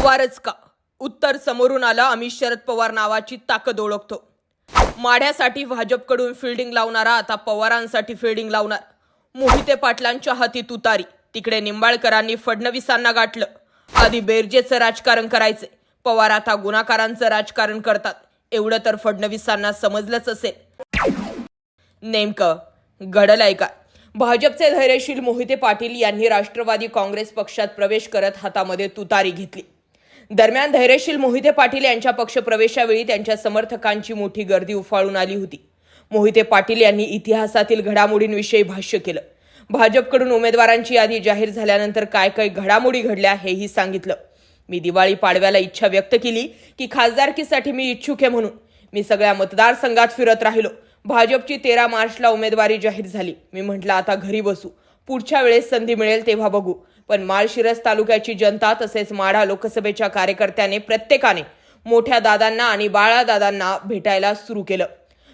पवारच का? उत्तर समोरून आलं. आम्ही शरद पवार नावाची ताकद ओळखतो. माढ्यासाठी भाजपकडून फिल्डिंग लावणारा आता पवारांसाठी फिल्डिंग लावणार. मोहिते पाटलांच्या हाती तुतारी. तिकडे निंबाळकरांनी फडणवीसांना गाठलं. आधी बेरजेचं राजकारण करायचे, पवार आता गुन्हाकारांचं राजकारण करतात. एवढं तर फडणवीसांना समजलंच असेल. नेमकं घडलंय का? भाजपचे धैर्यशील मोहिते पाटील यांनी राष्ट्रवादी काँग्रेस पक्षात प्रवेश करत हातामध्ये तुतारी घेतली. दरम्यान धैर्यशील मोहिते पाटील यांच्या पक्षप्रवेशावेळी त्यांच्या समर्थकांची मोठी गर्दी उफाळून आली होती. मोहिते पाटील यांनी इतिहासातील घडामोडींविषयी भाष्य केलं. भाजपकडून उमेदवारांची यादी जाहीर झाल्यानंतर काय काय घडामोडी घडल्या हेही सांगितलं. मी दिवाळी पाडव्याला इच्छा व्यक्त केली की खासदारकीसाठी मी इच्छुक आहे म्हणून. मी सगळ्या मतदारसंघात फिरत राहिलो. भाजपची 13 मार्चला उमेदवारी जाहीर झाली. मी म्हटलं आता घरी बसू, पुढच्या वेळेस संधी मिळेल तेव्हा बघू. पण माळशिरस तालुक्याची जनता तसेच माढा लोकसभेच्या कार्यकर्त्याने प्रत्येकाने मोठ्या दादांना आणि बाळादादांना भेटायला सुरू केलं.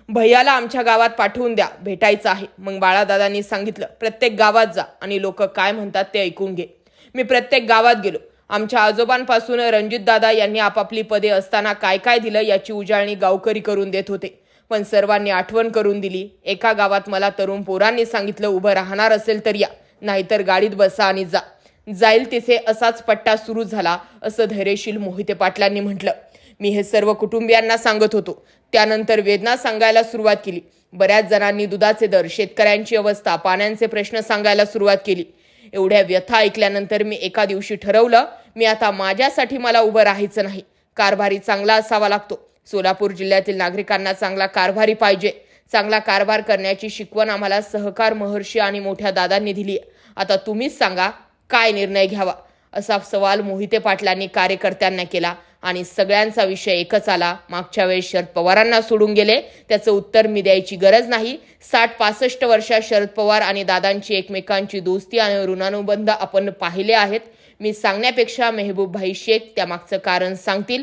भैयाला आमच्या गावात पाठवून द्या, भेटायचं आहे. मग बाळादादांनी सांगितलं प्रत्येक गावात जा आणि लोक काय म्हणतात ते ऐकून घे. मी प्रत्येक गावात गेलो. आमच्या आजोबांपासून रणजितदादा यांनी आपापली पदे असताना काय काय दिलं याची उजाळणी गावकरी करून देत होते. पण सर्वांनी आठवण करून दिली. एका गावात मला तरुण पोरांनी सांगितलं उभं राहणार असेल तर या, नाहीतर गाडीत बसा आणि जा. जाईल तिथे असाच पट्टा सुरू झाला असं धैर्यशील मोहिते पाटलांनी म्हटलं. मी हे सर्व कुटुंबियांना सांगत होतो. त्यानंतर वेदना सांगायला सुरुवात केली. बऱ्याच जणांनी दुधाचे दर, शेतकऱ्यांची अवस्था, पाण्याचे प्रश्न सांगायला सुरुवात केली. एवढ्या व्यथा ऐकल्यानंतर मी एका दिवशी ठरवलं, मी आता माझ्यासाठी मला उभं राहायचं नाही. कारभारी चांगला असावा लागतो. सोलापूर जिल्ह्यातील नागरिकांना चांगला कारभारी पाहिजे. चांगला कारभार करण्याची शिकवण आम्हाला सहकार महर्षी आणि मोठ्या दादांनी दिली. आता तुम्हीच सांगा काय निर्णय घ्यावा, असा सवाल मोहिते पाटलांनी कार्यकर्त्यांना केला. आणि सगळ्यांचा विषय एकच आला, मागच्या वेळेस शरद पवारांना सोडून गेले, त्याचं उत्तर मी द्यायची गरज नाही. 60-65 वर्षात शरद पवार आणि दादांची एकमेकांची दोस्ती आणि ऋणानुबंध आपण पाहिले आहेत. मी सांगण्यापेक्षा मेहबूबभाई शेख त्यामागचं कारण सांगतील.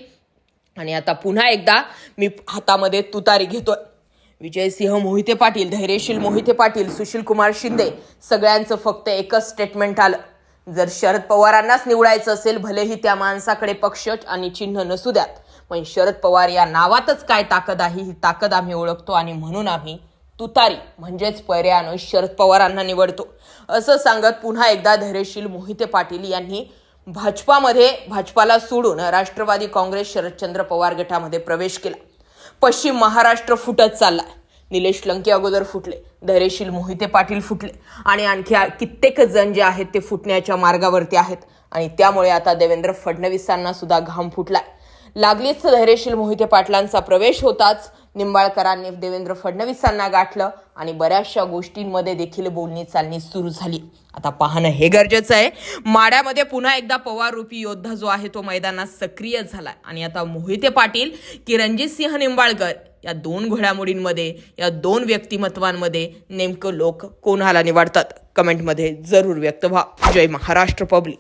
आणि आता पुन्हा एकदा मी हातामध्ये तुतारी घेतोय. विजयसिंह मोहिते पाटील, धैर्यशील मोहिते पाटील, सुशीलकुमार शिंदे सगळ्यांचं फक्त एकच स्टेटमेंट आलं, जर शरद पवारांनाच निवडायचं असेल भलेही त्या माणसाकडे पक्ष आणि चिन्ह नसू द्यात, पण शरद पवार या नावातच काय ताकद आहे ही ताकद आम्ही ओळखतो आणि म्हणून आम्ही तुतारी म्हणजेच पर्यायानं शरद पवारांना निवडतो, असं सांगत पुन्हा एकदा धैर्यशील मोहिते पाटील यांनी भाजपाला सोडून राष्ट्रवादी काँग्रेस शरदचंद्र पवार गटामध्ये प्रवेश केला. पश्चिम महाराष्ट्र फुटत चाललाय. निलेश लंके अगोदर फुटले, धैर्यशील मोहिते पाटील फुटले आणि आणखी कित्येक जण जे आहेत ते फुटण्याच्या मार्गावरती आहेत. आणि त्यामुळे आता देवेंद्र फडणवीसांना सुद्धा घाम फुटलाय. लागलीच धैर्यशील मोहिते पाटलांचा प्रवेश होताच निंबाळकरांनी देवेंद्र फडणवीसांना गाठलं आणि बऱ्याचशा गोष्टींमध्ये देखील बोलणी चालणी सुरू झाली. आता पाहणं हे गरजेचं आहे. माढ्यामध्ये पुन्हा एकदा पवार रूपी योद्धा जो आहे तो मैदानात सक्रिय झालाय. आणि आता मोहिते पाटील की रणजितसिंह निंबाळकर या दोन घडामोडींमध्ये, या दोन व्यक्तिमत्वांमध्ये नेमकं लोक कोणाला निवडतात? कमेंटमध्ये जरूर व्यक्त व्हा. जय महाराष्ट्र पब्लिक.